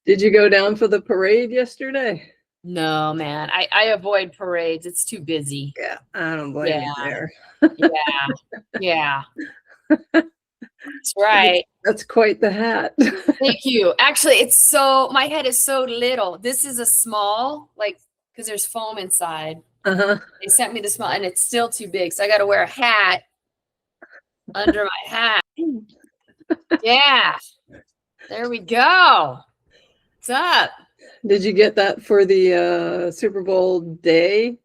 Did you go down for the parade yesterday? No, man. I avoid parades. It's too busy. Yeah, I don't blame you there. Yeah. Yeah. That's right. That's quite the hat. Thank you. Actually, my head is so little. This is a small, like, because there's foam inside. Uh-huh. They sent me the small, and it's still too big. So I got to wear a hat under my hat. Yeah. There we go. What's up? Did you get that for the Super Bowl day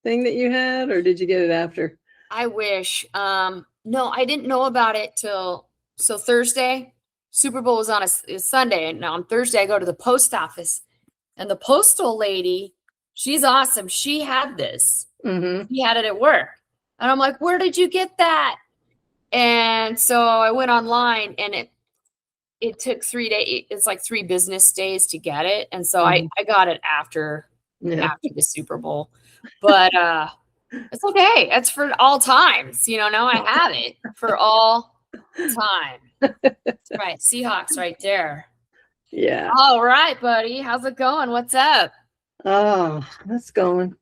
thing that you had, or did you get it after? I wish. No, I didn't know about it till Thursday. Super Bowl was on a Sunday, and on Thursday I go to the post office, and the postal lady, she's awesome. She had this. Mm-hmm. She had it at work, and I'm like, "Where did you get that?" And so I went online, and it took 3 days. It's like 3 business days to get it, and so I got it after the Super Bowl, but it's okay. It's for all times. Now I have it for all time. That's right. Seahawks right there. Yeah. All right, buddy. How's it going? What's up? Oh, that's going.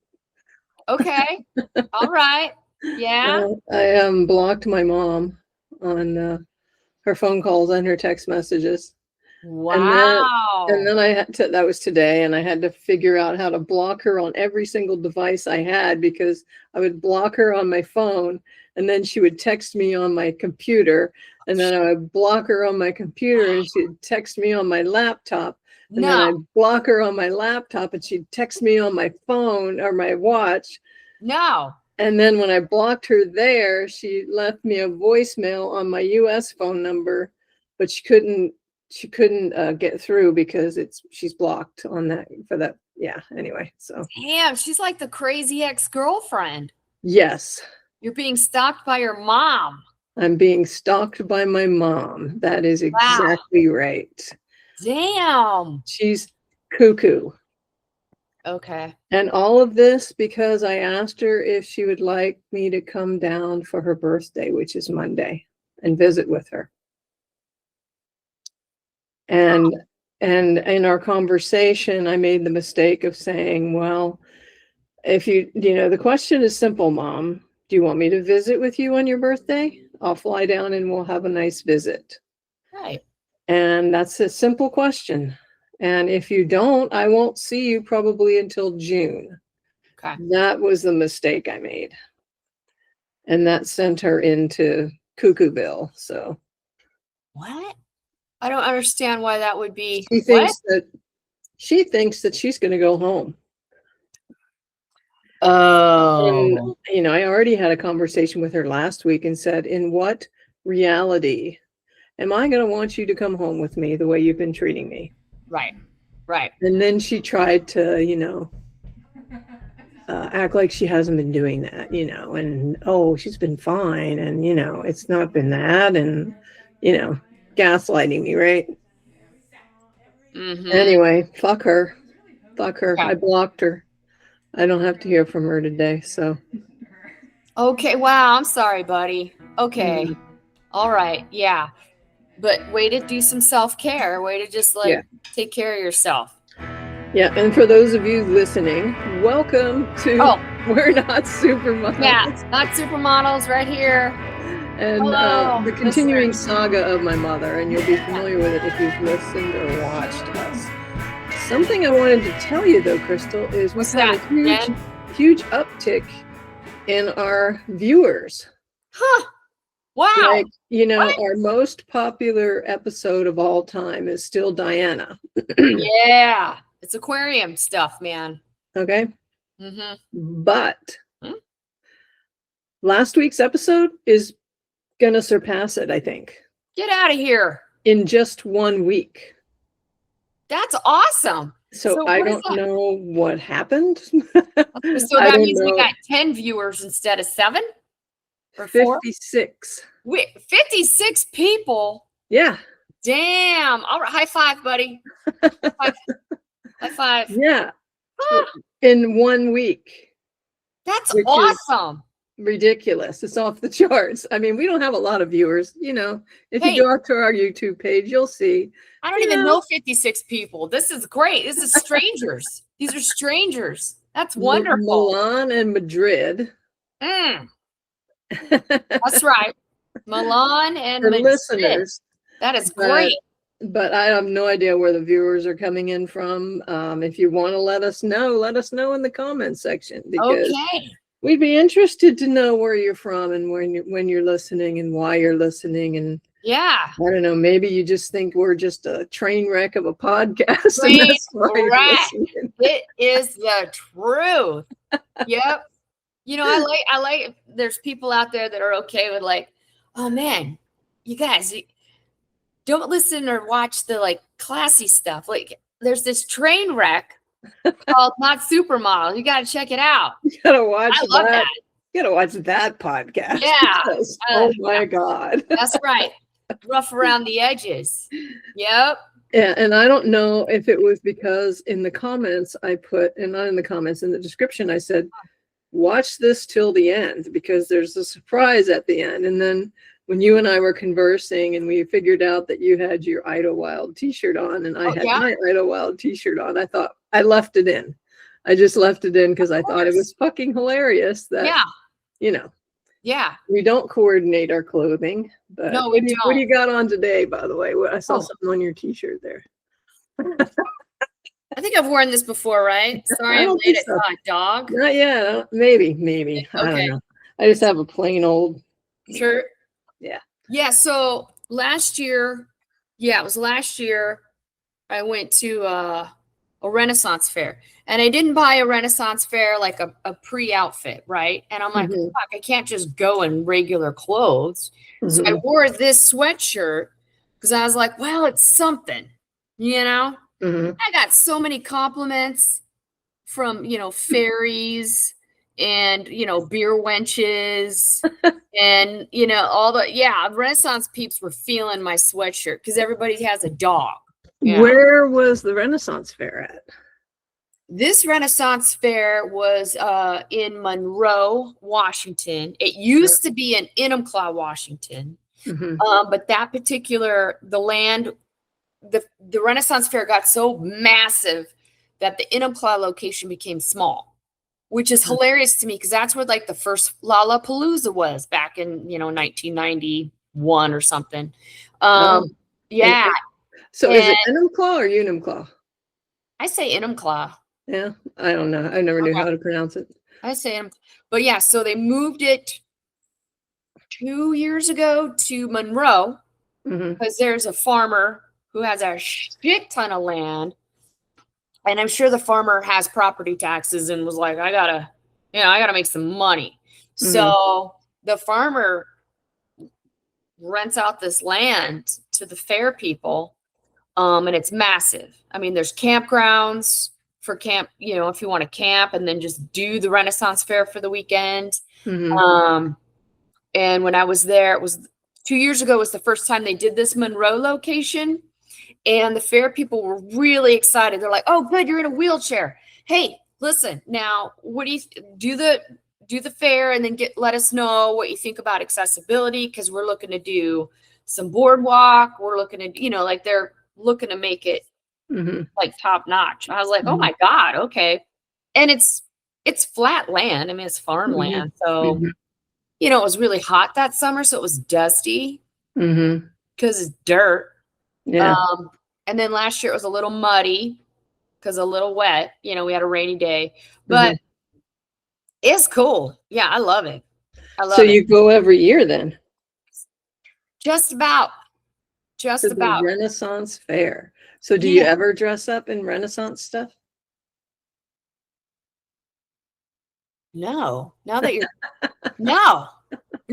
Okay. All right. Yeah. I blocked my mom on her phone calls and her text messages. Wow. And then I had to, that was today, and I had to figure out how to block her on every single device I had, because I would block her on my phone, and then she would text me on my computer, and then I would block her on my computer, and she'd text me on my laptop, and then I'd block her on my laptop, and she'd text me on my phone or my watch. No. And then when I blocked her there, she left me a voicemail on my US phone number, but she couldn't get through because she's blocked on that for that. Yeah. Anyway, so. Damn, she's like the crazy ex-girlfriend. Yes. You're being stalked by your mom. I'm being stalked by my mom. That is exactly right. Damn. She's cuckoo. Okay. And all of this because I asked her if she would like me to come down for her birthday, which is Monday, and visit with her. And in our conversation, I made the mistake of saying, well, if the question is simple, Mom. Do you want me to visit with you on your birthday? I'll fly down and we'll have a nice visit. Right. And that's a simple question. And if you don't, I won't see you probably until June. Okay. That was the mistake I made. And that sent her into Cuckooville. So. What? I don't understand why that would be. She thinks that she's going to go home. Oh. And, I already had a conversation with her last week and said, in what reality am I going to want you to come home with me the way you've been treating me? Right. Right. And then she tried to, act like she hasn't been doing that, and, she's been fine. And, it's not been that. And, gaslighting me, right? Mm-hmm. Anyway, fuck her. Okay. I blocked her. I don't have to hear from her today, so. Okay, wow, I'm sorry, buddy. Okay. Mm-hmm. All right, yeah. But way to do some self-care, way to just take care of yourself. Yeah, and for those of you listening, welcome to We're Not Supermodels. Yeah, Not Supermodels right here. And the continuing saga of my mother, and you'll be familiar with it if you've listened or watched us. Something I wanted to tell you, though, Crystal, is we've had a huge uptick in our viewers. Huh. Wow. Like, our most popular episode of all time is still Diana. Yeah. It's aquarium stuff, man. Okay. Mm-hmm. But last week's episode is going to surpass it, I think. Get out of here. In just 1 week. That's awesome. So I don't know what happened. So that means we got 10 viewers instead of 7? Or 56. 56 people? Yeah. Damn. All right. High five, buddy. High five. Yeah. In 1 week. That's awesome. ridiculous. It's off the charts. I mean, we don't have a lot of viewers, if Hey, you go up to our YouTube page, you'll see. I don't even know 56 people. This is great. This is strangers. These are strangers. That's wonderful. Milan and Madrid. That's right. Milan and For Madrid. listeners. That is great. But I have no idea where the viewers are coming in from. If you want to let us know in the comments section, because we'd be interested to know where you're from and when you're listening and why you're listening. And yeah, I don't know, maybe you just think we're just a train wreck of a podcast. It is the truth. Yep. I like there's people out there that are okay with like, oh man, you guys don't listen or watch the like classy stuff. Like there's this train wreck called Notsupermodels. You got to check it out. You got to watch I love that. You got to watch that podcast. Yeah. Oh my God. That's right. Rough around the edges. Yep. Yeah. And I don't know if it was because in the comments I put, and not in the comments, in the description, I said, watch this till the end because there's a surprise at the end. And then when you and I were conversing and we figured out that you had your Idlewild t-shirt on and I had my Idlewild t-shirt on, I thought I left it in. I just left it in because I thought it was fucking hilarious that, we don't coordinate our clothing. But no, we don't. What do you got on today, by the way? I saw something on your t-shirt there. I think I've worn this before, right? Sorry, I'm late. I saw a dog. Not yet. Maybe. Okay. I don't know. I just have a plain old shirt. Yeah. Yeah. So last year, it was last year, I went to a Renaissance fair, and I didn't buy a Renaissance fair like a pre-outfit, right? And I'm like, fuck, I can't just go in regular clothes. So I wore this sweatshirt because I was like, well, it's something, I got so many compliments from, fairies and, beer wenches and, all the, Renaissance peeps were feeling my sweatshirt because everybody has a dog. Where was the Renaissance fair at? This Renaissance fair was in Monroe, Washington. It used to be in Enumclaw, Washington. But that particular, the Renaissance fair got so massive that the Enumclaw location became small, which is hilarious to me because that's where like the first Lollapalooza was back in 1991 or something. Yeah. So is it Enumclaw or Unumclaw? I say Enumclaw. Yeah, I don't know. I never knew how to pronounce it. I say Enumclaw. But yeah, so they moved it 2 years ago to Monroe because there's a farmer who has a shit ton of land. And I'm sure the farmer has property taxes and was like, I gotta make some money. So the farmer rents out this land to the fair people. And it's massive. I mean, there's campgrounds for camp, if you want to camp and then just do the Renaissance fair for the weekend. And when I was there, it was 2 years ago was the first time they did this Monroe location. And the fair people were really excited. They're like, oh, good, you're in a wheelchair. Hey, listen, now, what do you do the fair and then let us know what you think about accessibility because we're looking to do some boardwalk. We're looking to, like they're looking to make it like top notch. I was like, oh my God, okay. And it's flat land. I mean, it's farmland. So, it was really hot that summer. So it was dusty because it's dirt. Yeah. And then last year it was a little muddy because a little wet. We had a rainy day, but it's cool. Yeah, I love it. So you go every year then? Just about. The Renaissance fair. So do you ever dress up in Renaissance stuff? No. Now that you're no.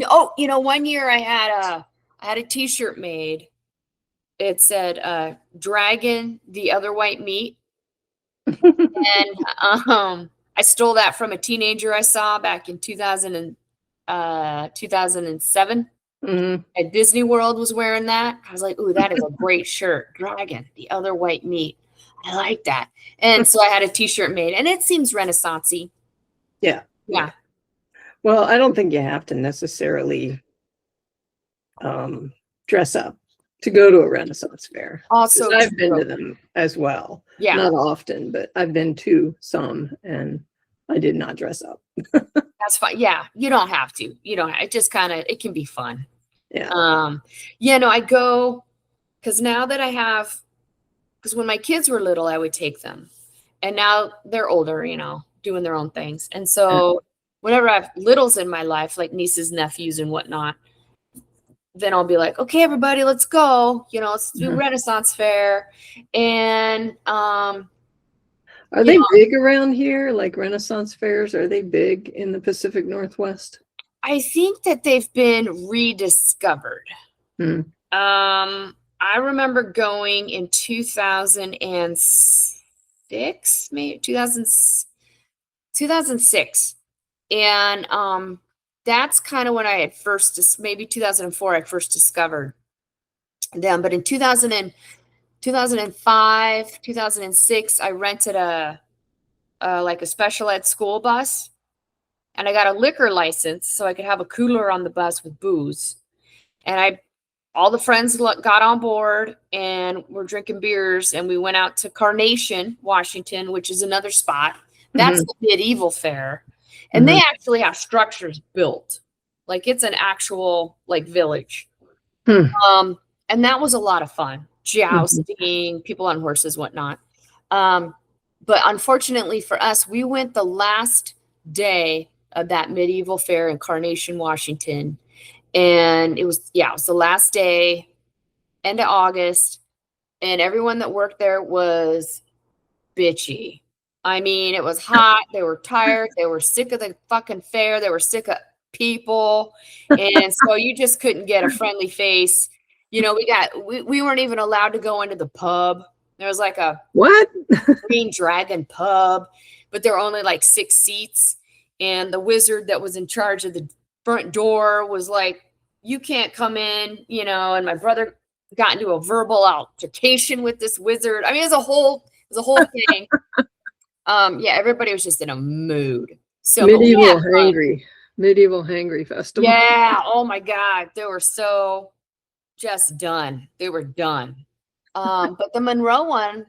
Oh, 1 year I had a t-shirt made. It said dragon, the other white meat. And I stole that from a teenager I saw back in 2007. At Disney World was wearing that. I was like, ooh, that is a great shirt. Dragon, the other white meat. I like that. And so I had a t-shirt made and it seems Renaissance-y. Yeah. Yeah. Well, I don't think you have to necessarily dress up to go to a Renaissance fair. Also, Because I've been true. to them as well. Yeah, Not often, but I've been to some, and I did not dress up. that's fine. Yeah, you don't have to. You don't. It just kind of, it can be fun. Yeah. Yeah, no, I go because now that I have, because when my kids were little, I would take them, and now they're older, doing their own things. And so whenever I have littles in my life, like nieces, nephews, and whatnot, then I'll be like, okay, everybody, let's go. Let's do Renaissance Fair. And Are they big around here? Like Renaissance fairs? Are they big in the Pacific Northwest? I think that they've been rediscovered. Hmm. I remember going in 2006, maybe 2006. And that's kind of when I had first, maybe 2004, I first discovered them. But in 2005, 2006, I rented like a special ed school bus, and I got a liquor license so I could have a cooler on the bus with booze. And all the friends got on board and we're drinking beers, and we went out to Carnation, Washington, which is another spot. That's the medieval fair. And they actually have structures built. Like it's an actual like village. And that was a lot of fun. Jousting, people on horses, whatnot. But unfortunately for us, we went the last day of that medieval fair in Carnation, Washington. And it was the last day, end of August. And everyone that worked there was bitchy. I mean, it was hot. They were tired. They were sick of the fucking fair. They were sick of people. And so you just couldn't get a friendly face. We weren't even allowed to go into the pub. There was like a What? Green Dragon pub, but there were only like 6 seats. And the wizard that was in charge of the front door was like, you can't come in, and my brother got into a verbal altercation with this wizard. I mean, it was a whole thing. Everybody was just in a mood. So Medieval hangry festival. Yeah. Oh my God. They were so just done. They were done. But the Monroe one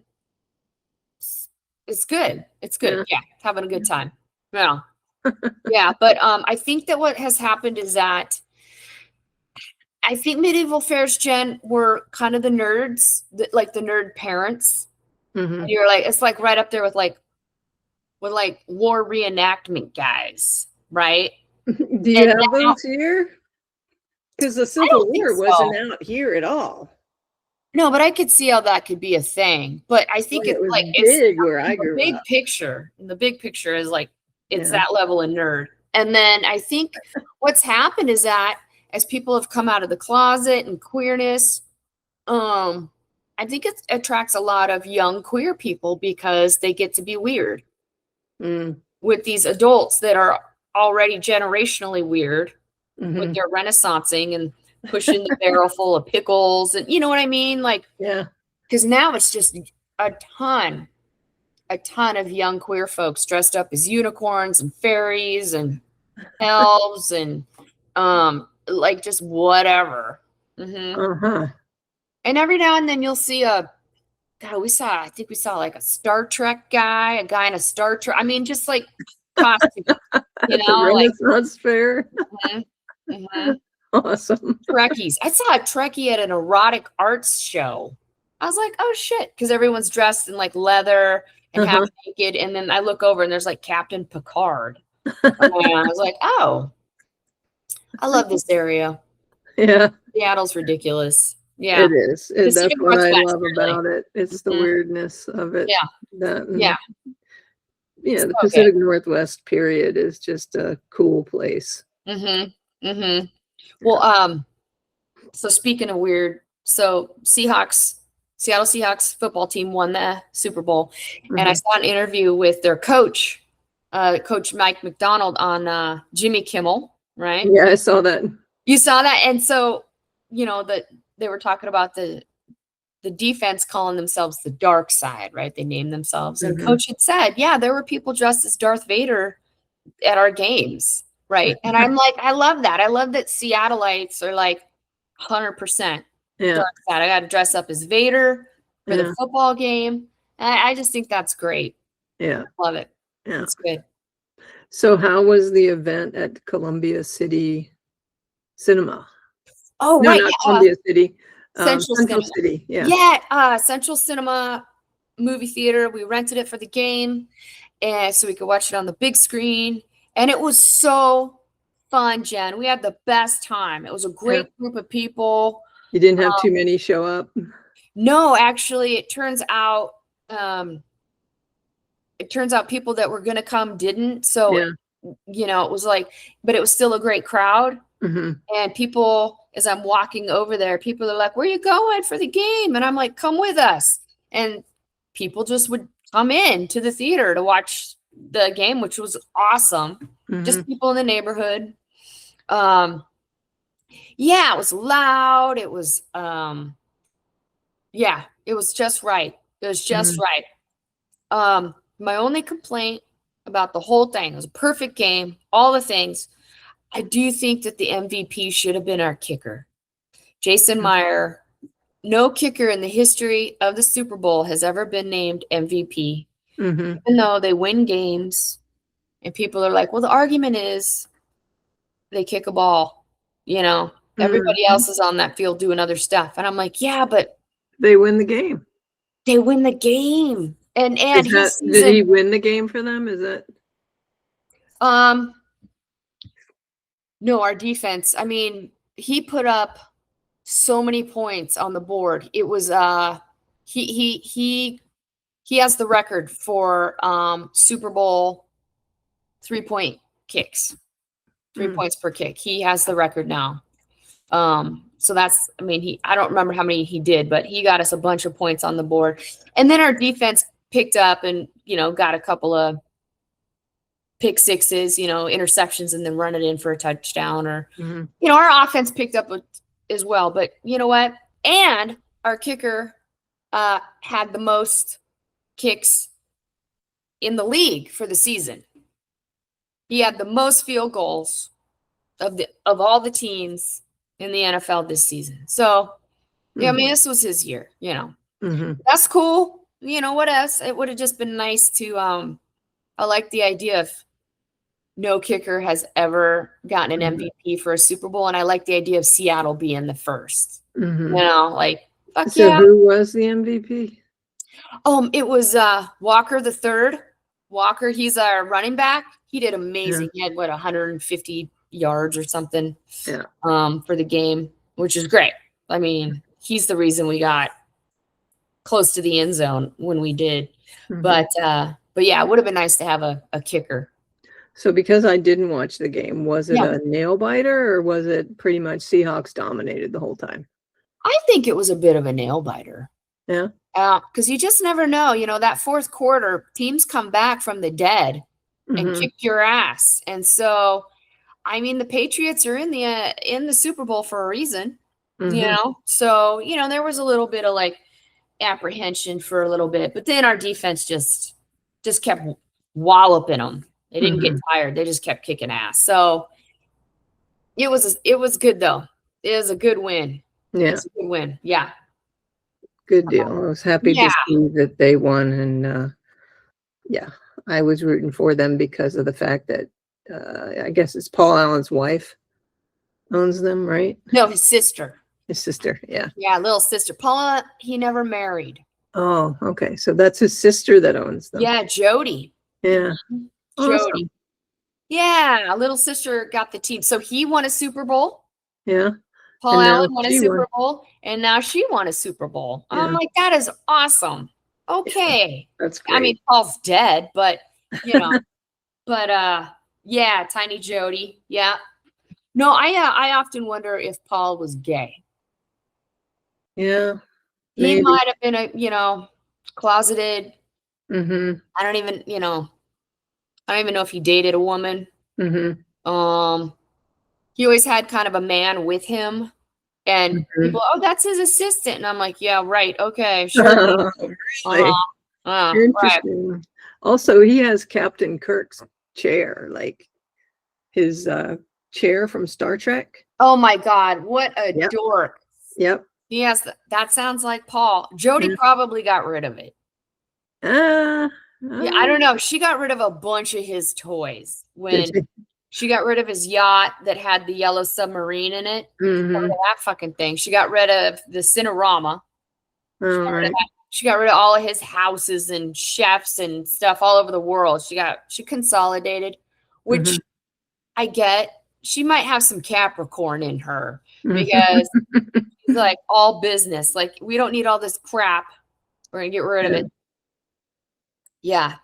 is good. It's good. Yeah. Having a good time. Yeah. Yeah. But I think that what has happened is that I think medieval fairs, Jen, were kind of the nerds, like the nerd parents. And you're like, it's like right up there with war reenactment guys, right? Do you have those here? Because the Civil War wasn't out here at all. No, but I could see how that could be a thing. But I think it was like big where I grew up. In the big picture is like it's that level of nerd. And then I think what's happened is that as people have come out of the closet and queerness, I think it attracts a lot of young queer people because they get to be weird with these adults that are already generationally weird with their renaissancing and pushing the barrel full of pickles, and you know what I mean? Like, because now it's just a ton of young queer folks dressed up as unicorns and fairies and elves and like just whatever. And every now and then you'll see I think we saw like a Star Trek guy, a guy in a Star Trek. I mean, just like costume, the Renaissance fair. Awesome. Trekkies. I saw a Trekkie at an erotic arts show. I was like, oh shit, because everyone's dressed in like leather and half naked, and then I look over and there's like Captain Picard. And I was like, oh, I love this area. Yeah, Seattle's ridiculous. Yeah, it is. That's what I love about it. It's the weirdness of it. Yeah. The Pacific Northwest period is just a cool place. Well, so speaking of weird, so Seattle Seahawks football team won the Super Bowl, and I saw an interview with their coach, Coach Mike McDonald on Jimmy Kimmel, right? Yeah, I saw that. You saw that, and so that they were talking about the defense calling themselves the dark side, right? They named themselves, and Coach had said, yeah, there were people dressed as Darth Vader at our games. Right. And I'm like, I love that. I love that Seattleites are like 100% Yeah. dark side. I got to dress up as Vader for Yeah. the football game. And I just think that's great. Yeah. Love it. Yeah. It's good. So how was the event at Columbia City Cinema? Oh, No, right. not Yeah. Columbia City. Central Central Cinema. City. Yeah. Yeah. Central Cinema movie theater. We rented it for the game. And so we could watch it on the big screen. And it was so fun, Jen. We had the best time. It was a great group of people. You didn't have too many show up? No, actually, it turns out people that were going to come didn't. So, Yeah. it was like, but it was still a great crowd. Mm-hmm. And people, as I'm walking over there, people are like, where are you going for the game? And I'm like, come with us. And people just would come in to the theater to watch the game, which was awesome. Mm-hmm. Just people in the neighborhood. Yeah, it was loud. It was, it was just right. It was just right. My only complaint about the whole thing, it was a perfect game, all the things. I do think that the MVP should have been our kicker. Jason Meyer, no kicker in the history of the Super Bowl has ever been named MVP, even though they win games. And people are like, well, the argument is they kick a ball. Everybody else is on that field doing other stuff. And I'm like, yeah, but they win the game. They win the game. And did he win the game for them? Is that? No, our defense. I mean, he put up so many points on the board. It was he has the record for Super Bowl 3-point kicks. 3 points per kick. He has the record now. So that's, I mean, I don't remember how many he did, but he got us a bunch of points on the board. And then our defense picked up and, got a couple of pick sixes, interceptions, and then run it in for a touchdown or, our offense picked up as well. But you know what? And our kicker had the most kicks in the league for the season. He had the most field goals of all the teams in the NFL this season. So, I mean, this was his year, That's cool. What else? It would have just been nice to, I like the idea of no kicker has ever gotten an MVP for a Super Bowl. And I like the idea of Seattle being the first, fuck so yeah. Who was the MVP? It was Walker the third. Walker, he's our running back. He did amazing. He had 150 yards or something for the game, which is great. I mean, he's the reason we got close to the end zone when we did. But yeah, it would have been nice to have a kicker. So because I didn't watch the game, was it a nail biter or was it pretty much Seahawks dominated the whole time? I think it was a bit of a nail biter. Yeah. Because you just never know. That fourth quarter, teams come back from the dead and kick your ass. And so, I mean, the Patriots are in the Super Bowl for a reason, So, there was a little bit of like apprehension for a little bit, but then our defense just kept walloping them. They didn't get tired. They just kept kicking ass. So it was good though. It was a good win. Yeah. It's a good win. Yeah. Good deal. I was happy to see that they won. And I was rooting for them because of the fact that I guess it's Paul Allen's wife owns them, right? No, his sister. His sister, yeah. Yeah, little sister. Paula, he never married. Oh, okay. So that's his sister that owns them. Yeah, Jody. Yeah. Jody. Awesome. Yeah, little sister got the team. So he won a Super Bowl. Yeah. Paul Allen won a Super Bowl, and now she won a Super Bowl. Yeah. I'm like, that is awesome. Okay. Yeah, that's great. I mean, Paul's dead, but yeah, Tiny Jody. Yeah. No, I often wonder if Paul was gay. Yeah. He might have been a, closeted. Mm-hmm. I don't even know if he dated a woman. Mm-hmm. He always had kind of a man with him, and people, oh, that's his assistant, and I'm like, yeah, right, okay, sure. Really? Interesting. Right. Also, he has Captain Kirk's chair. Like, his chair from Star Trek. Oh my God, what a Yep. dork. Yep. Yes, that sounds like Paul. Jody probably got rid of it. Yeah, I don't know. She got rid of a bunch of his toys when she got rid of his yacht that had the yellow submarine in it. That fucking thing. She got rid of the Cinerama. She got rid of all of his houses and chefs and stuff all over the world. She consolidated, which I get. She might have some Capricorn in her because it's like all business. Like, we don't need all this crap. We're gonna get rid of it. Yeah.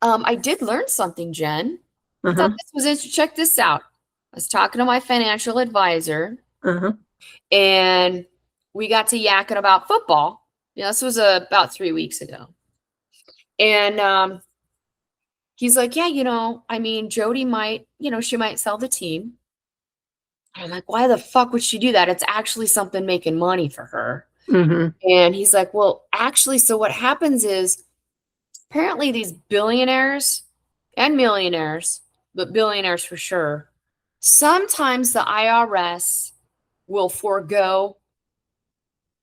I did learn something, Jen. I thought this was interesting. Check this out. I was talking to my financial advisor, and we got to yakking about football. This was about 3 weeks ago. And he's like, yeah, I mean, Jody might, she might sell the team. I'm like, why the fuck would she do that? It's actually something making money for her. And he's like, well, actually, so what happens is, apparently these billionaires and millionaires, but billionaires for sure, sometimes the IRS will forego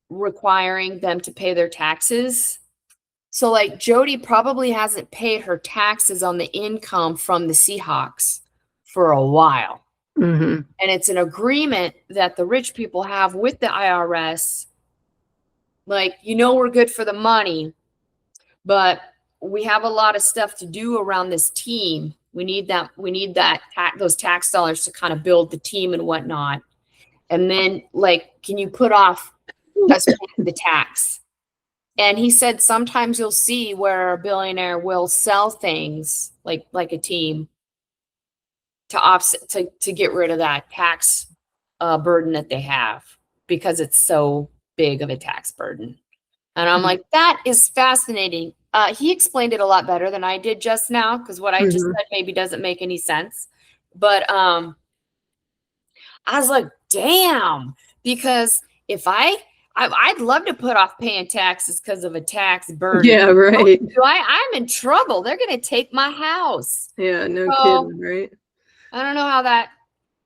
requiring them to pay their taxes. So like Jody probably hasn't paid her taxes on the income from the Seahawks for a while. And it's an agreement that the rich people have with the IRS. Like, we're good for the money, but we have a lot of stuff to do around this team. We need those tax dollars to kind of build the team and whatnot. And then, like, can you put off us paying the tax? And he said sometimes you'll see where a billionaire will sell things like a team to offset, to get rid of that tax burden that they have, because it's so big of a tax burden. And I'm like, that is fascinating. He explained it a lot better than I did just now, because what I just said maybe doesn't make any sense. But I was like, damn, because if I'd love to put off paying taxes because of a tax burden. Yeah, right. I'm in trouble. They're going to take my house. Yeah, no kidding, right? I don't know how that.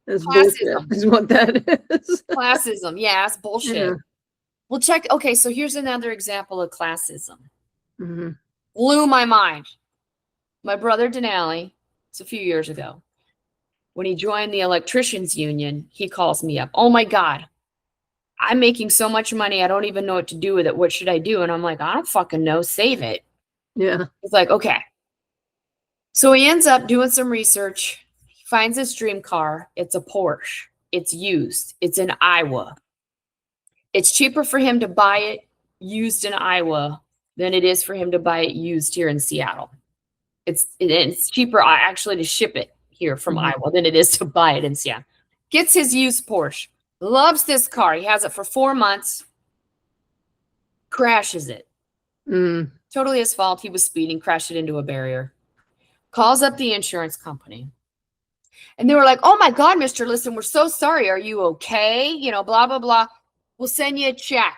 That's bullshit, is what that is. Classism. Yeah, it's bullshit. Yeah. Well, check. Okay, so here's another example of classism. Blew my mind. My brother Denali, it's a few years ago, when he joined the electricians union, he calls me up. Oh my God, I'm making so much money, I don't even know what to do with it. What should I do? And I'm like, I don't fucking know. Save it. Yeah. He's like, okay. So he ends up doing some research. He finds his dream car. It's a Porsche. It's used. It's in Iowa. It's cheaper for him to buy it used in Iowa than it is for him to buy it used here in Seattle. It's cheaper actually to ship it here from Iowa than it is to buy it in Seattle. Gets his used Porsche. Loves this car. He has it for 4 months. Crashes it. Totally his fault. He was speeding, crashed it into a barrier. Calls up the insurance company. And they were like, oh my God, Mr. Listen, we're so sorry. Are you okay? Blah, blah, blah. We'll send you a check.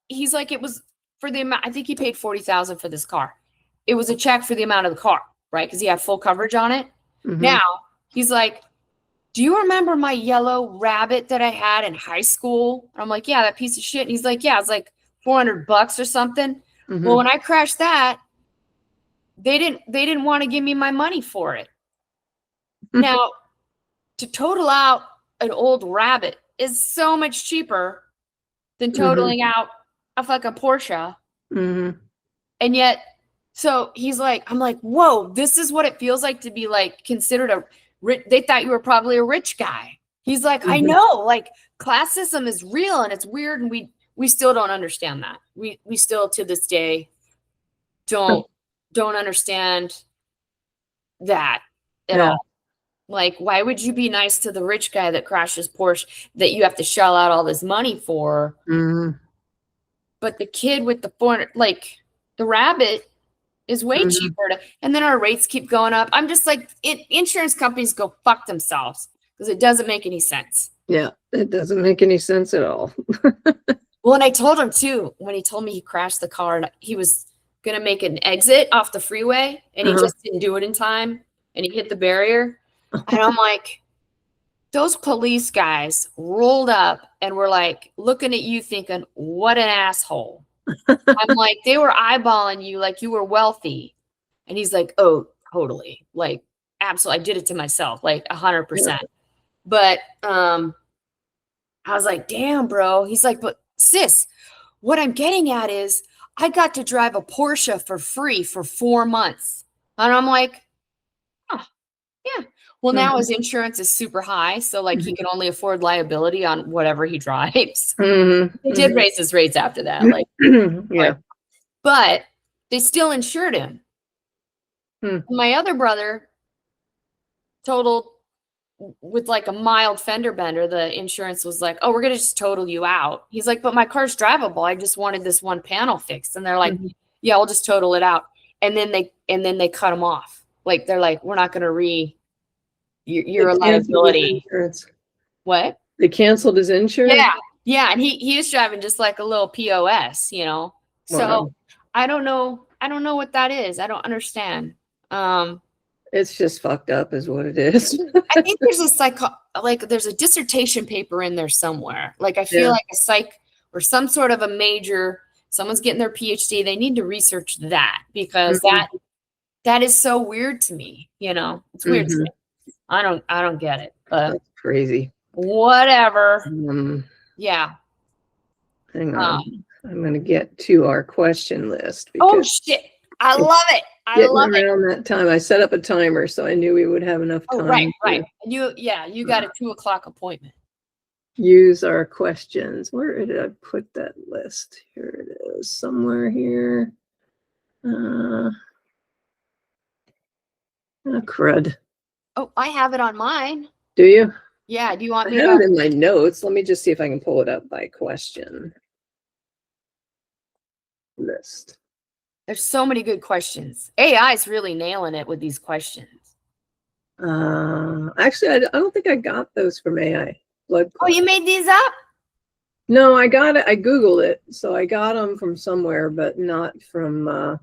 He's like, it was for the amount. I think he paid $40,000 for this car. It was a check for the amount of the car, right? Because he had full coverage on it. Now, he's like, do you remember my yellow rabbit that I had in high school? And I'm like, yeah, that piece of shit. And he's like, yeah, it's like $400 or something. Well, when I crashed that, they didn't want to give me my money for it. Now, to total out an old rabbit is so much cheaper than totaling out a fucking Porsche. And yet, so he's like, I'm like, whoa, this is what it feels like to be like considered a rich. They thought you were probably a rich guy. He's like, I know, like classism is real and it's weird. And we still don't understand that. We still to this day don't understand that at all. Like, why would you be nice to the rich guy that crashes Porsche that you have to shell out all this money for? But the kid with the 400, like the rabbit is way cheaper and then our rates keep going up. I'm just like, insurance companies go fuck themselves because it doesn't make any sense. Yeah, it doesn't make any sense at all. Well, and I told him too, when he told me he crashed the car and he was going to make an exit off the freeway and he just didn't do it in time. and he hit the barrier. And I'm like, those police guys rolled up and were like looking at you thinking, what an asshole. I'm like, they were eyeballing you like you were wealthy. And he's like, oh, totally. Like, absolutely. I did it to myself, like 100%. Yeah. But I was like, damn, bro. He's like, but sis, what I'm getting at is I got to drive a Porsche for free for 4 months. And I'm like, oh, yeah. Well, now his insurance is super high. So, like, he can only afford liability on whatever he drives. They did raise his rates after that. Like, yeah. but they still insured him. My other brother totaled with like a mild fender bender. The insurance was like, oh, we're going to just total you out. He's like, but my car's drivable. I just wanted this one panel fixed. And they're like, yeah, we'll just total it out. And then they cut him off. Like, they're like, we're not going to you're a liability. What? They canceled his insurance? Yeah. Yeah. And he was driving just like a little POS, you know? So Wow. I don't know what that is. I don't understand. It's just fucked up is what it is. I think there's there's a dissertation paper in there somewhere. Like, I feel like a psych or some sort of a major, someone's getting their PhD. They need to research that, because that is so weird to me. You know, it's weird to me. I don't get it. But that's crazy. Whatever. Yeah. Hang on. I'm going to get to our question list. Oh shit. I love it. I love it. Around that time, I set up a timer, so I knew we would have enough time. Oh, right. You got a 2:00 appointment. Use our questions. Where did I put that list? Here it is, somewhere here. Crud. Oh, I have it on mine. Do you? Yeah. Do you want me to have it in my notes? Let me just see if I can pull it up by question list. There's so many good questions. AI is really nailing it with these questions. Actually, I don't think I got those from AI. Oh, you made these up? No, I got it. I Googled it. So I got them from somewhere, but not from,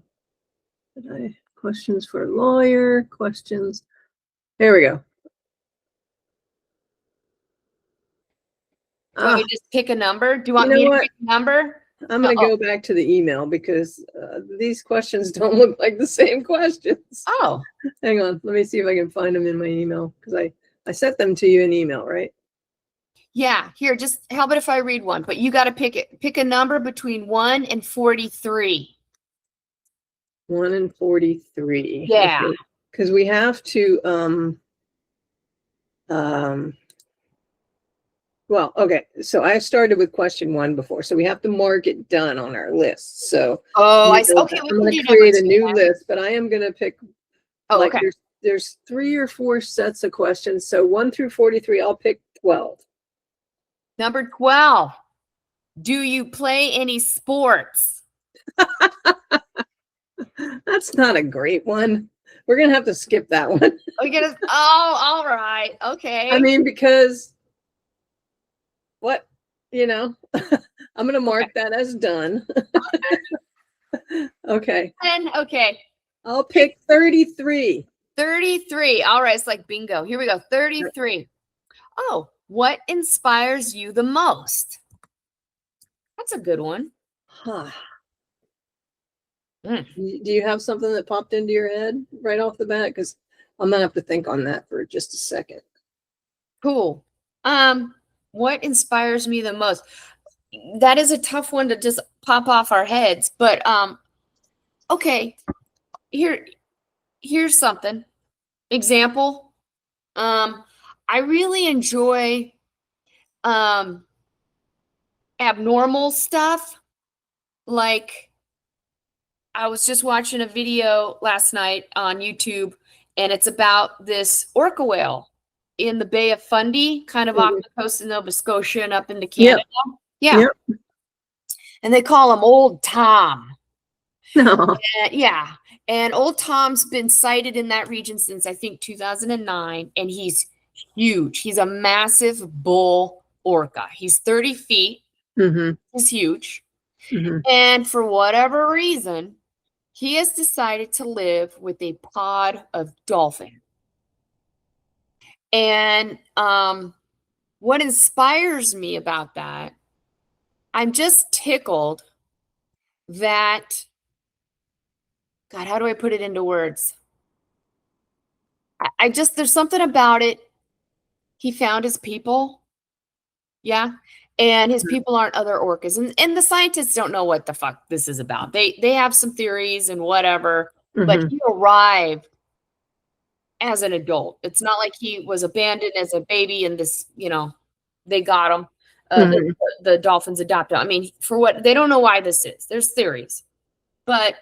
questions for lawyer, questions. There we go. Do you want me to just pick a number? Do you want me to pick a number? I'm going to go back to the email because these questions don't look like the same questions. Oh. Hang on. Let me see if I can find them in my email, because I sent them to you in email, right? Yeah. Here, just how about if I read one? But you got to pick a number between 1 and 43. 1 and 43. Yeah. Because we have to well, okay, so I started with question 1 before, so we have to mark it done on our list. So okay, I'm going to create a new list, but I am going to pick. Okay. There's 3 or 4 sets of questions, so 1 through 43. I'll pick 12. Number 12. Do you play any sports? That's not a great one. We're gonna have to skip that one. All right, okay. I mean, because. What, I'm going to mark that as done. Okay. Okay. I'll pick 33. 33. All right. It's like bingo. Here we go. 33. Oh, what inspires you the most? That's a good one. Huh. Do you have something that popped into your head right off the bat? Because I'm going to have to think on that for just a second. Cool. What inspires me the most? That is a tough one to just pop off our heads, but okay. Here's something. Example. I really enjoy abnormal stuff. Like, I was just watching a video last night on YouTube, and it's about this orca whale in the Bay of Fundy, kind of off the coast of Nova Scotia and up into Canada. Yeah. And they call him Old Tom. No. Yeah. And Old Tom's been sighted in that region since, I think, 2009. And he's huge. He's a massive bull orca. He's 30 feet. He's huge. And for whatever reason, he has decided to live with a pod of dolphins. And what inspires me about that, I'm just tickled that, God, how do I put it into words? I just, there's something about it. He found his people. Yeah. And his people aren't other orcas. And the scientists don't know what the fuck this is about. They have some theories and whatever, but he arrived as an adult. It's not like he was abandoned as a baby and this, they got him. The dolphins adopted him. I mean, for what, they don't know why this is. There's theories. But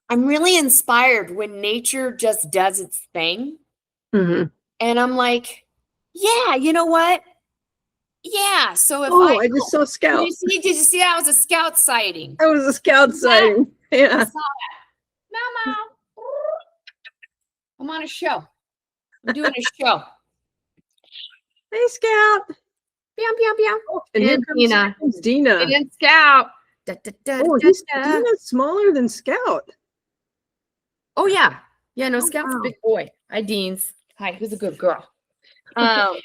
I'm really inspired when nature just does its thing. And I'm like, yeah, you know what? Yeah. So if I just saw a scout. Did you see that was a scout sighting? That was a scout sighting. Yeah. I saw that. Mama. I'm on a show. I'm doing a show. Hey, Scout. Pew, pew, pew. Oh, and here comes Dina. And Scout. Dina's smaller than Scout. Oh, yeah. Yeah, no, Scout's a big boy. Hi, Deans. Hi, who's a good girl? No,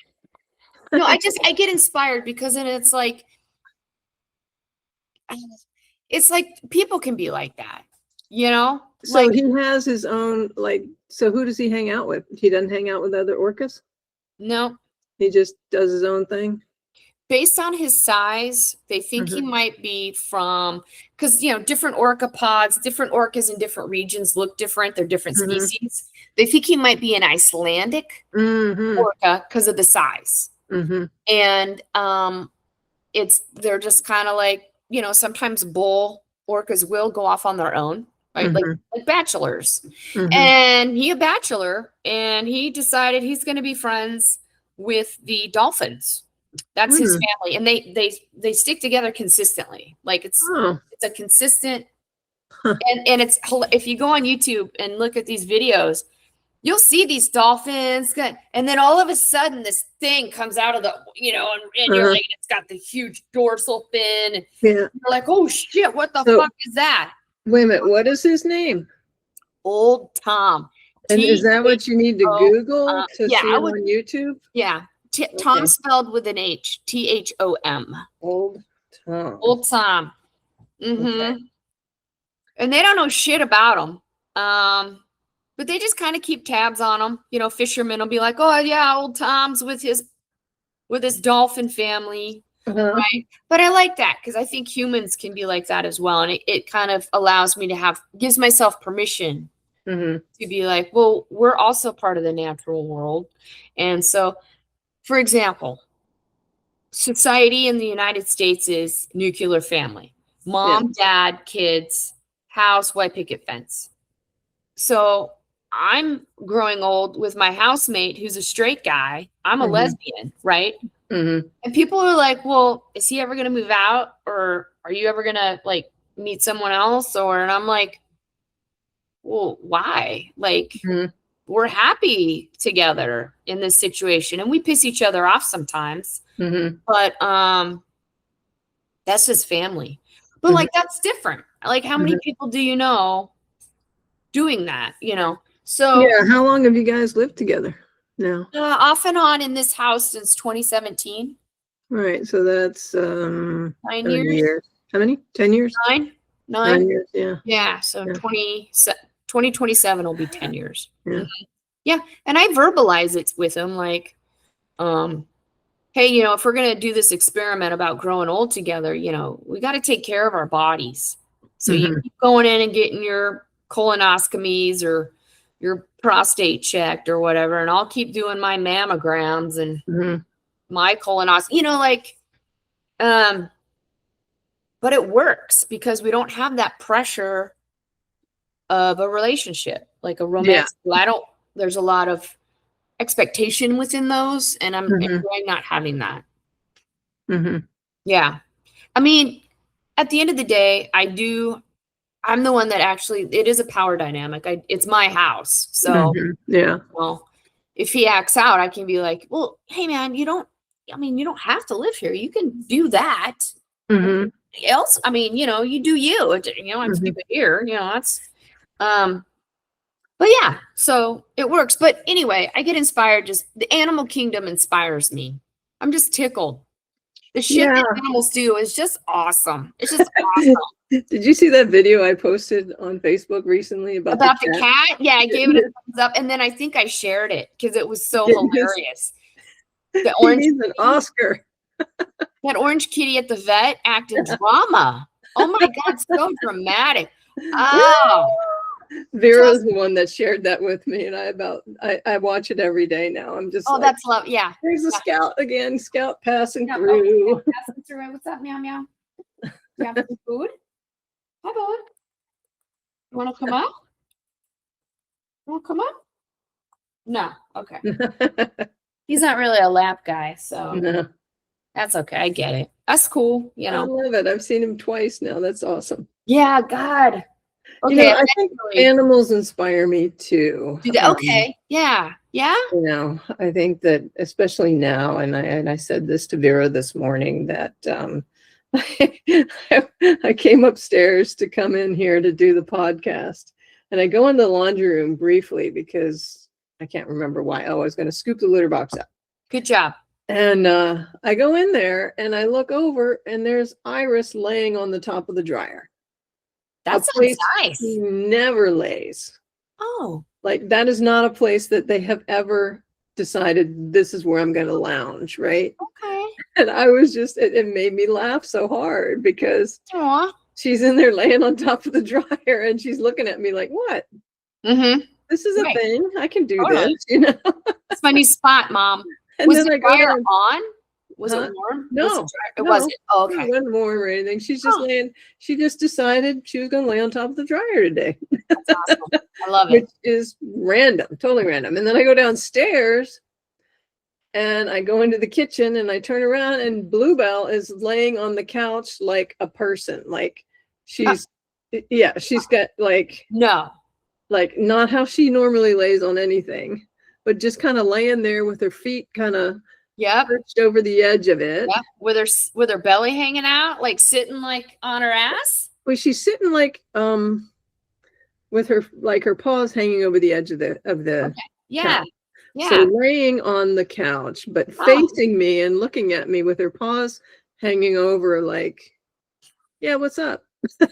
I get inspired because then it's like people can be like that, So like, he has his own, so who does he hang out with? He doesn't hang out with other orcas? No. He just does his own thing? Based on his size, they think he might be from, because, different orca pods, different orcas in different regions look different. They're different species. They think he might be an Icelandic orca because of the size. And they're just kind of like, sometimes bull orcas will go off on their own, right? Like bachelors. And he a bachelor, and he decided he's going to be friends with the dolphins. That's his family, and they stick together consistently. Like it's a consistent, and it's, if you go on YouTube and look at these videos, you'll see these dolphins, and then all of a sudden this thing comes out of the, and you're like, it's got the huge dorsal fin, and you're like, oh shit, what the fuck is that? Wait a minute, what is his name? Old Tom. And is that what you need to Google to see him on YouTube? Yeah. Tom spelled with an H. THOM. Old Tom. Old Tom. And they don't know shit about him. But they just kind of keep tabs on him. Fishermen will be like, oh yeah, old Tom's with his dolphin family. Right. But I like that because I think humans can be like that as well. And it kind of allows me to gives myself permission to be like, well, we're also part of the natural world. And so, for example, society in the United States is nuclear family. Mom, dad, kids, house, white picket fence. So I'm growing old with my housemate who's a straight guy. I'm a lesbian, right? And people are like, well, is he ever going to move out? Or are you ever going to meet someone else? And I'm like, well, why? We're happy together in this situation, and we piss each other off sometimes, but that's just family. But that's different. How many people do you know doing that, So yeah, how long have you guys lived together now? Off and on in this house since 2017. Right, so that's 9 years. How many? 10 years? 9 years, yeah. Yeah, so 2027 will be 10 years. Yeah, and I verbalize it with him hey, if we're going to do this experiment about growing old together, we got to take care of our bodies. So you keep going in and getting your colonoscopies or your prostate checked or whatever, and I'll keep doing my mammograms and my colonoscopy, but it works because we don't have that pressure of a relationship, like a romance. There's a lot of expectation within those, and I'm enjoying not having that. Yeah. I mean, at the end of the day, I'm the one that actually, it is a power dynamic. It's my house. So, well, if he acts out, I can be like, well, hey man, you don't have to live here. You can do that. Else, you do you, I'm keeping here, that's, but But yeah, so it works. But anyway, I get inspired. Just the animal kingdom inspires me. I'm just tickled. The shit Yeah. that animals do is just awesome. It's just awesome. Did you see that video I posted on Facebook recently about The cat? Yeah, I gave it a thumbs up, and then I think I shared it because it was so hilarious. The He orange needs an Oscar. that orange kitty at the vet acted drama. Oh my God, so dramatic. Oh, Vera's the one that shared that with me, and I watch it every day now. I'm just oh, like, that's love. Yeah. there's a Yeah. scout again, scout passing Yeah, through. okay. Passing through. What's up, meow meow? You have some food? Hi, bud. You want to come up? You want to come up? No. Okay. He's not really a lap guy, so No, that's okay. I get it. That's cool. You I know. love it. I've seen him twice now. That's awesome. Yeah, God. You know, Okay. I think animals inspire me too. Okay. Yeah. Yeah. You know, I think that especially now, and I said this to Vera this morning, that I came upstairs to come in here to do the podcast, and I go in the laundry room briefly because I can't remember why. Oh, I was going to scoop the litter box up. Good job. And I go in there and I look over, and there's Iris laying on the top of the dryer. That's nice. She never lays. Oh, Like, that is not a place that they have ever decided this is where I'm going to lounge, right? okay. And I was just, it made me laugh so hard because Aww. she's in there laying on top of the dryer and she's looking at me like, what? Mm-hmm. This is a Right. thing. I can do Totally. this, you know? It's my new spot, Mom. And Was then the I go dryer down. on? Was Huh? it warm? No, Was the dryer, it no. wasn't. Oh, It okay. wasn't warm or anything. She's just laying, she just decided she was going to lay on top of the dryer today. That's awesome. I love Which it. is random, totally random. And then I go downstairs and I go into the kitchen and I turn around and Bluebell is laying on the couch like a person. Like she's, yeah, she's got like No. not how she normally lays on anything, but just kind of laying there with her feet kind of Yep. perched over the edge of it. Yep. With her belly hanging out, like sitting like on her ass. Well, she's sitting like with her her paws hanging over the edge of the Okay. Yeah. couch. Yeah. So laying on the couch, but facing me and looking at me with her paws hanging over, like, yeah, what's up?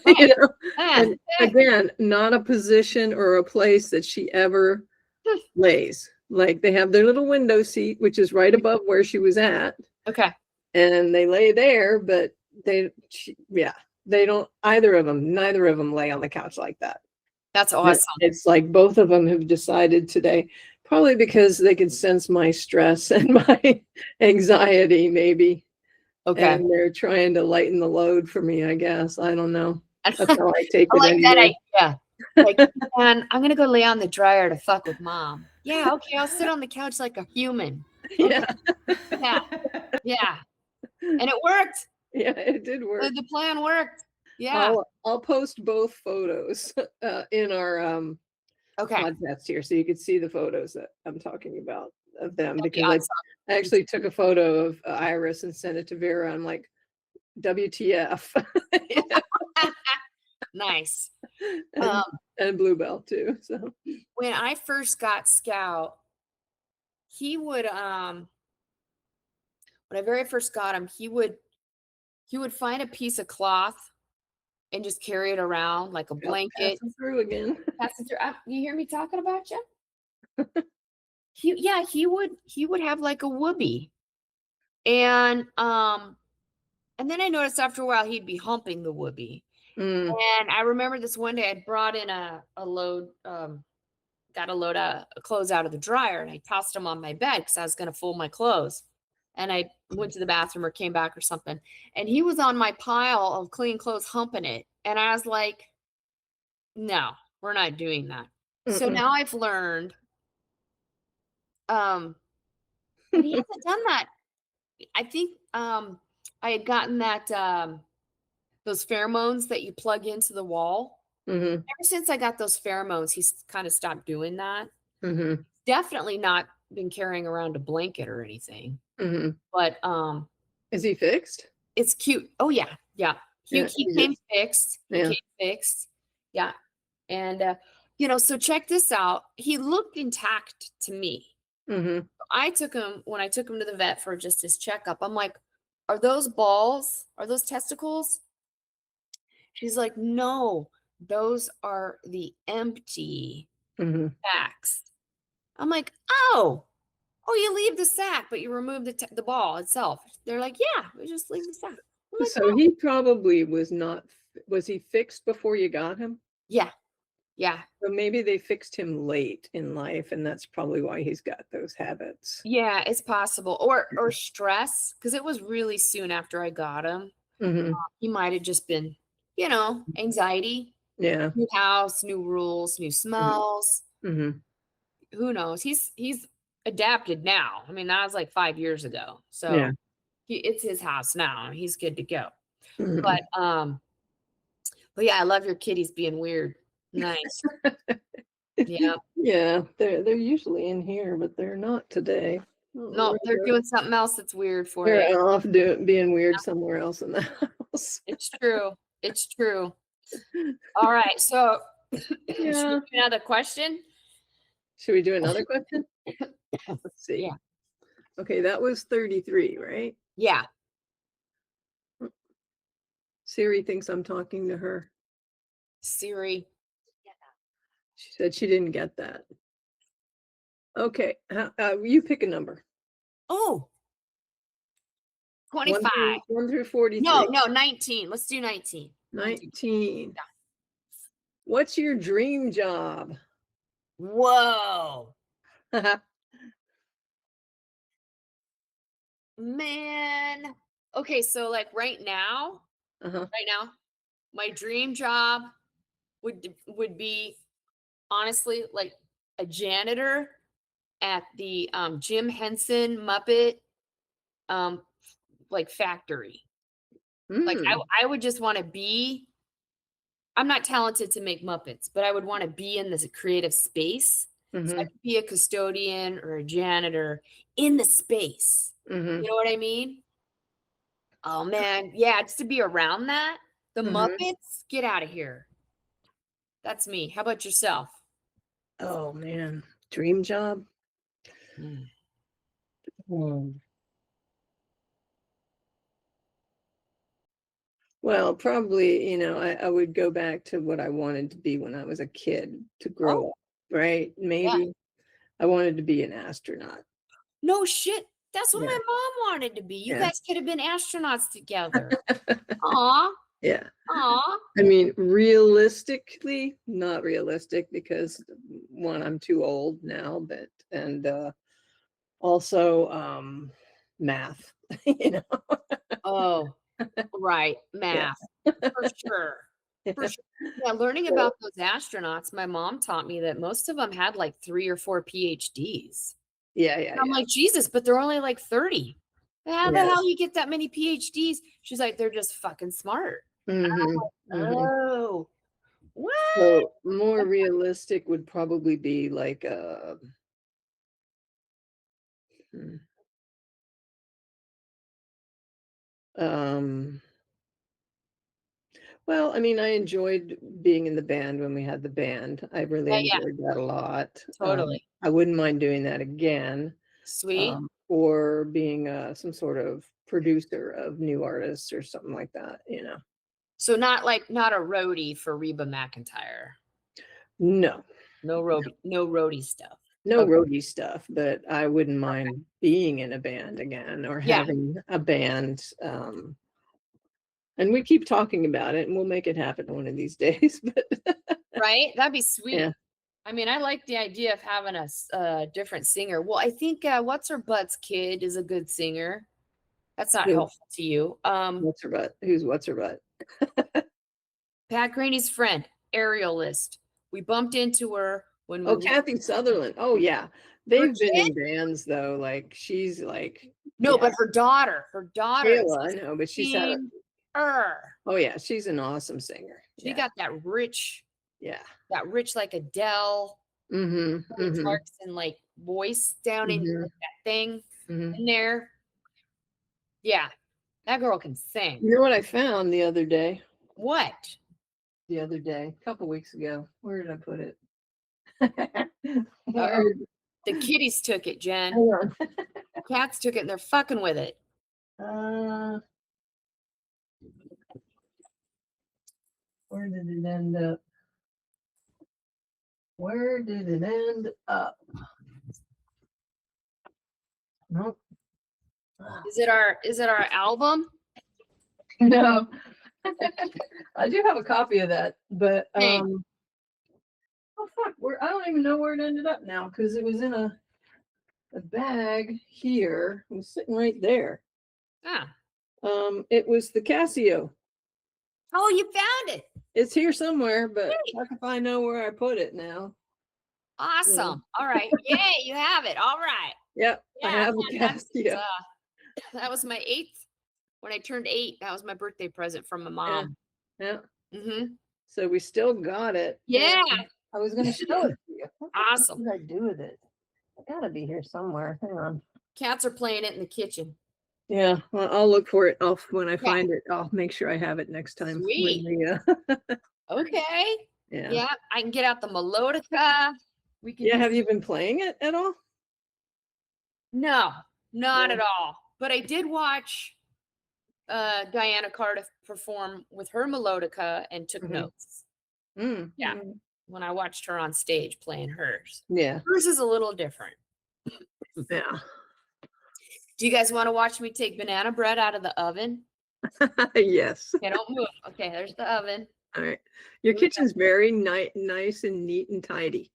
You know? And again, not a position or a place that she ever lays. Like, they have their little window seat, which is right above where she was at, Okay. and they lay there, but they don't, neither of them lay on the couch like that. That's awesome. It's like both of them have decided today, probably because they could sense my stress and my anxiety, maybe. Okay. And they're trying to lighten the load for me, I guess. I don't know. That's how I take I it like that anyway. idea. Like, man, I'm gonna go lay on the dryer to fuck with Mom. Yeah, okay, I'll sit on the couch like a human. Yeah. Yeah. Yeah. And it worked. Yeah, it did work. The plan worked. Yeah. I'll post both photos in our Okay. podcast here, so you can see the photos that I'm talking about of them. That'd be Because awesome. I actually took a photo of Iris and sent it to Vera. I'm like, WTF. Nice. And Bluebell too. So When I first got Scout, he would when I very first got him, he would find a piece of cloth and just carry it around like a blanket. passing through again. Passing through. You hear me talking about you? He would have like a whoopee. And then I noticed after a while he'd be humping the whoopee. And I remember this one day I brought in a load, got a load of clothes out of the dryer, and I tossed them on my bed because I was going to fold my clothes. And I went to the bathroom or came back or something, and he was on my pile of clean clothes humping it. And I was like, no, we're not doing that. So now I've learned, but he hasn't done that. I think I had gotten that those pheromones that you plug into the wall. Ever since I got those pheromones, he's kind of stopped doing that. Definitely not been carrying around a blanket or anything. But is he fixed? It's cute. Oh yeah, yeah. He came fixed. He came fixed. Yeah. And So check this out. He looked intact to me. Mm-hmm. When I took him to the vet for just his checkup, I'm like, are those balls? Are those testicles? She's like, no, those are the empty Mm-hmm. sacs. I'm like, oh, you leave the sac, but you remove the ball itself. They're like, yeah, we just leave the sac. I'm like, So he probably was he fixed before you got him? yeah, yeah. So maybe they fixed him late in life, and that's probably why he's got those habits. Yeah, it's possible. Or stress, because it was really soon after I got him. Mm-hmm. He might have just been, anxiety, Yeah. new house, new rules, new smells. Mm-hmm. Who knows? He's adapted now. I mean, that was like 5 years ago. Yeah. So it's his house now. He's good to go. Mm-hmm. But yeah, I love your kitties being weird. Nice. Yeah. Yeah, they're usually in here, but they're not today. I don't know No, where they're doing something else that's weird for you. they're off being weird somewhere else in the house. It's true. It's true. All right. So should we Yeah. do another question? Should we do another question? Let's see. Yeah. Okay, that was 33, right? Yeah. Siri thinks I'm talking to her. Siri. She said she didn't get that. Okay, you pick a number. Oh, 25. 1 through 43. No, 19. Let's do 19. 19. What's your dream job? Whoa. Uh-huh. Man. Okay, so like right now, my dream job would be honestly like a janitor at the Jim Henson Muppet like factory. Like I would just want to be. I'm not talented to make Muppets, but I would want to be in this creative space. So I could be a custodian or a janitor in the space. You know what I mean? Oh man, yeah, just to be around that. The Muppets, get out of here. That's me. How about yourself? Oh man, dream job. Well, probably, I would go back to what I wanted to be when I was a kid to grow up, right? Maybe I wanted to be an astronaut. No shit. That's what Yeah. my mom wanted to be. You Yeah. guys could have been astronauts together. Aw. Yeah. Aw. I mean, realistically, not realistic because one, I'm too old now, but also math, Oh, right. Math. For sure. For sure. Yeah, learning about those astronauts, my mom taught me that most of them had like 3 or 4 PhDs. Yeah, And I'm like, Jesus, but they're only like 30. How the hell you get that many PhDs? She's like, they're just fucking smart. Oh, what? So more realistic would probably be like well, I mean, I enjoyed being in the band when we had the band. I really enjoyed that a lot. Totally. I wouldn't mind doing that again. Sweet. Or being some sort of producer of new artists or something like that, So not a roadie for Reba McEntire. No. No roadie stuff. No roadie stuff, but I wouldn't mind being in a band again or having a band. And we keep talking about it and we'll make it happen one of these days. But right? That'd be sweet. Yeah. I mean, I like the idea of having a different singer. Well, I think What's Her Butt's kid is a good singer. That's not helpful to you. What's her butt? Who's What's Her Butt? Pat Graney's friend, aerialist. We bumped into her when we Kathy Sutherland. Oh yeah. They've been in bands though. Like she's like but her daughter. Kayla, I know, but she's had her. Oh yeah, she's an awesome singer. She got that rich, like Adele, Clarkson like voice down in that thing in there. Yeah, that girl can sing. You know what I found the other day? What? The other day, a couple weeks ago. Where did I put it? Where- The kitties took it, Jen. hang on. Cats took it and they're fucking with it. Where did it end up? Where did it end up? Nope. Is it our album? No. I do have a copy of that, but Hey. oh fuck, I don't even know where it ended up now because it was in a bag here. It was sitting right there. Ah. It was the Casio. Oh, you found it. It's here somewhere, but fuck if I know where I put it now. Awesome. All right. Yay, you have it. All right. Yep, Yeah, I have a Casio. That was my 8th. When I turned 8, that was my birthday present from my mom. Yeah. Mm-hmm. So we still got it. Yeah. I was going to show it to you. Awesome. What did I do with it? I gotta be here somewhere. Hang on. Cats are playing it in the kitchen. Yeah, well, I'll look for it. When I find it, I'll make sure I have it next time. Sweet. Okay. Yeah, I can get out the melodica. We can. Yeah, have you been playing it at all? No, not at all. But I did watch Diana Cardiff perform with her melodica and took notes. Yeah, when I watched her on stage playing hers. Yeah, hers is a little different. Yeah. Do you guys want to watch me take banana bread out of the oven? Yes. Okay, don't move. Okay, there's the oven. All right. Your kitchen's very nice and neat and tidy.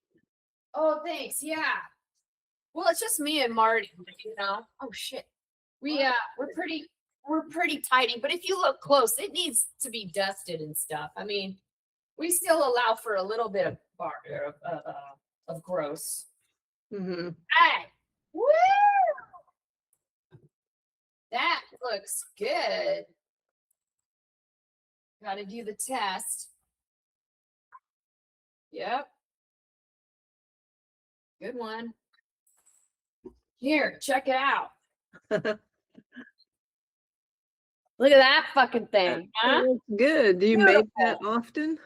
Oh, thanks. Yeah. Well, it's just me and Marty, you know. Oh shit. We're pretty tidy, but if you look close, it needs to be dusted and stuff. I mean, we still allow for a little bit of gross. Mm-hmm. Hey, woo! That looks good. Got to do the test. Yep. Good one. Here, check it out. Look at that fucking thing. Huh? That's good. Do you make that often?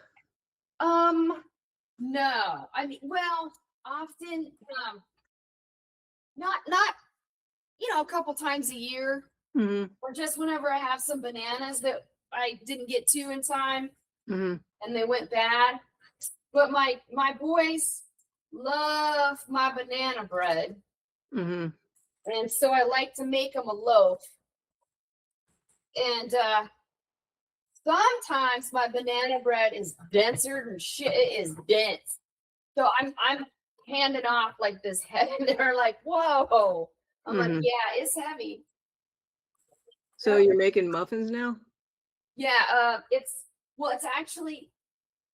No. I mean, well, often, not, a couple times a year, or just whenever I have some bananas that I didn't get to in time, and they went bad. But my boys love my banana bread, and so I like to make them a loaf. And sometimes my banana bread is denser than shit. It is dense. So I'm handing off like this head, and they're like, "Whoa!" I'm like, "Yeah, it's heavy." So you're making muffins now? Yeah, it's actually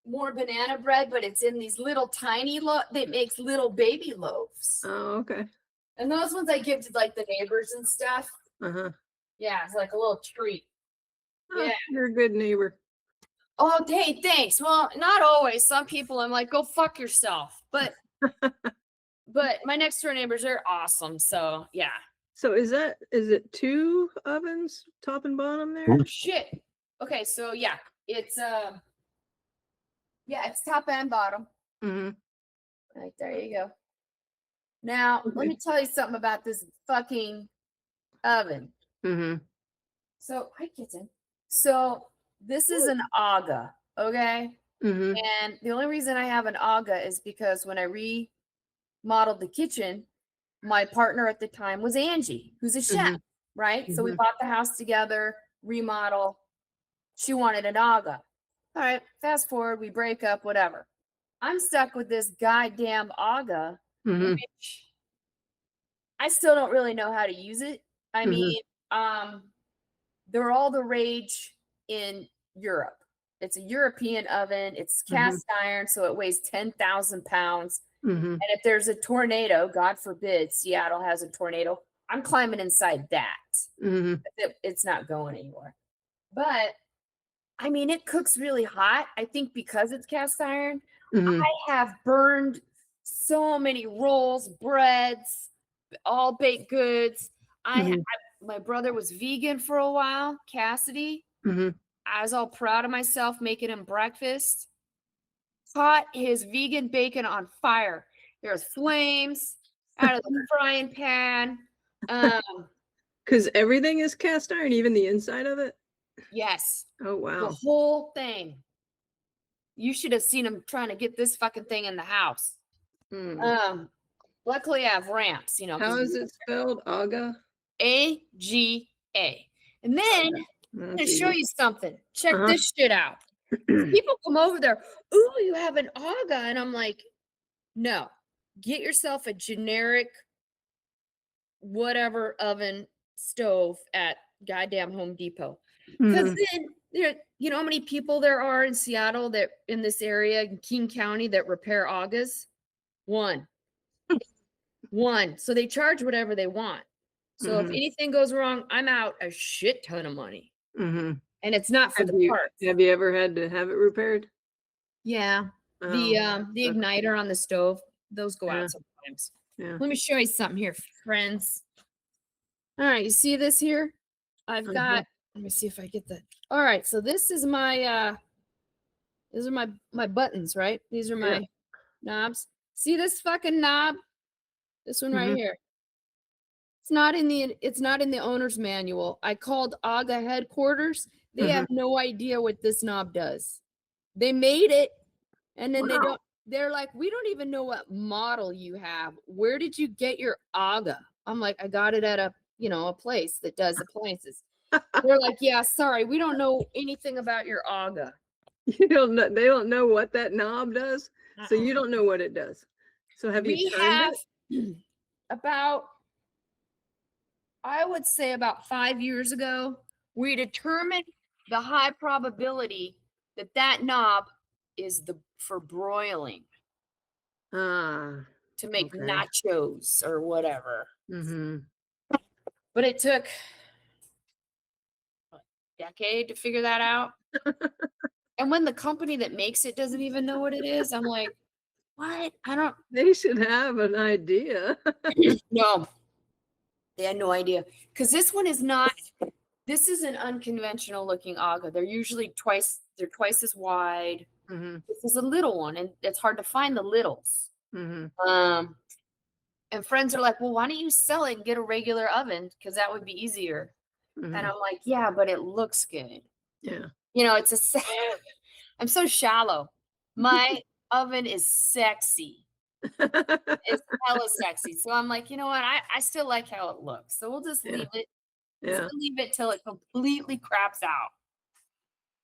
more banana bread, but it's in these little tiny that makes little baby loaves. Oh, okay. And those ones I give to like the neighbors and stuff. Yeah, it's like a little treat. Oh, yeah, you're a good neighbor. Oh, hey, thanks. Well, not always. Some people I'm like, go fuck yourself. But my next door neighbors are awesome. So yeah. So is it 2 ovens, top and bottom there? Oh, shit. Okay, so yeah, it's it's top and bottom. Right there you go. Now let me tell you something about this fucking oven. So hi, kitten. So this is an Aga, okay? And the only reason I have an Aga is because when I remodeled the kitchen, my partner at the time was Angie, who's a chef, right? So we bought the house together, remodel. She wanted an Aga. All right, fast forward, we break up, whatever. I'm stuck with this goddamn Aga, which I still don't really know how to use it. I mean, they're all the rage in Europe. It's a European oven. It's cast iron, so it weighs 10,000 pounds. And if there's a tornado, God forbid, Seattle has a tornado, I'm climbing inside that. It's not going anywhere. But, I mean, it cooks really hot. I think because it's cast iron, I have burned so many rolls, breads, all baked goods. My brother was vegan for a while, Cassidy. I was all proud of myself making him breakfast. caught his vegan bacon on fire. There's flames out of the frying pan. Because everything is cast iron, even the inside of it? Yes. Oh, wow. The whole thing. You should have seen him trying to get this fucking thing in the house. Luckily, I have ramps, How is it spelled? Aga? AGA. And then I'm going to show you something. Check this shit out. People come over there. Ooh, you have an Aga. And I'm like, no, get yourself a generic whatever oven stove at goddamn Home Depot. Because then, you know how many people there are in Seattle that in this area, in King County, that repair Agas? One. So they charge whatever they want. So if anything goes wrong, I'm out a shit ton of money. And it's not for the parts. Have you ever had to have it repaired? Yeah. The igniter on the stove, those go out sometimes. Yeah. Let me show you something here, friends. All right, you see this here? I've got, let me see if I get that. All right, so this is my these are my buttons, right? These are my knobs. See this fucking knob? This one right here. It's not in the owner's manual. I called AGA headquarters. They have no idea what this knob does. They made it, and then they're like, we don't even know what model you have. Where did you get your AGA? I'm like, I got it at a place that does appliances. They're like, yeah, sorry, we don't know anything about your AGA. You don't know, they don't know what that knob does. So you don't know what it does. So have you turned it? I would say about 5 years ago, we determined the high probability that knob is for broiling. To make nachos or whatever. But it took a decade to figure that out. And when the company that makes it doesn't even know what it is, I'm like, what? They should have an idea. No. They had no idea. Because this one is not, this is an unconventional looking AGA. They're usually twice as wide. This is a little one, and it's hard to find the littles. And friends are like, well, why don't you sell it and get a regular oven? Because that would be easier. And I'm like, yeah, but it looks good. Yeah. I'm so shallow. My oven is sexy. It's hella sexy. So I'm like, you know what? I still like how it looks. So we'll just leave it. Just leave it till it completely craps out.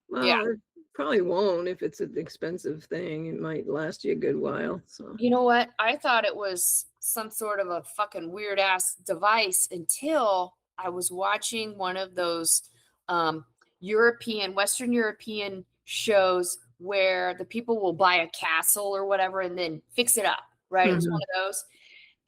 Well, it probably won't if it's an expensive thing. It might last you a good while. So you know what? I thought it was some sort of a fucking weird ass device until I was watching one of those Western European shows where the people will buy a castle or whatever and then fix it up, right? It was one of those.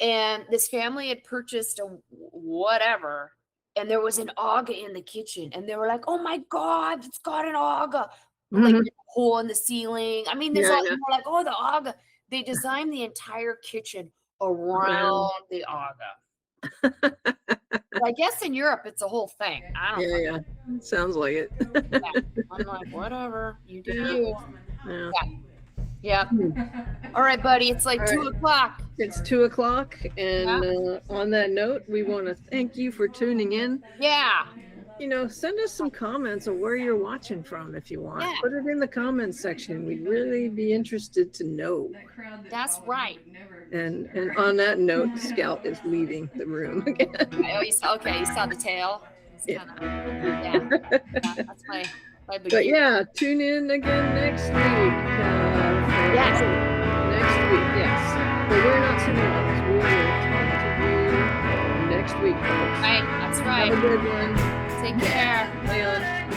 And this family had purchased a whatever, and there was an AGA in the kitchen. And they were like, oh my God, it's got an AGA. Like a hole in the ceiling. I mean, there's all, like, oh, the AGA. They designed the entire kitchen around the AGA. I guess in Europe it's a whole thing. I don't know. Sounds like it. I'm like, whatever, you do you. Yeah. All right, buddy. It's like 2 o'clock. It's 2 o'clock, and on that note, we want to thank you for tuning in. Yeah. Send us some comments of where you're watching from if you want. Put it in the comments section. We'd really be interested to know. That's right. And on that note, Scout is leaving the room again. Oh, you saw the tail. That's my But tune in again next week. Next week, yes. But we're not Notsupermodels. We will talk to you next week, folks. Right, that's right. Have a good one. Take care. Bye on.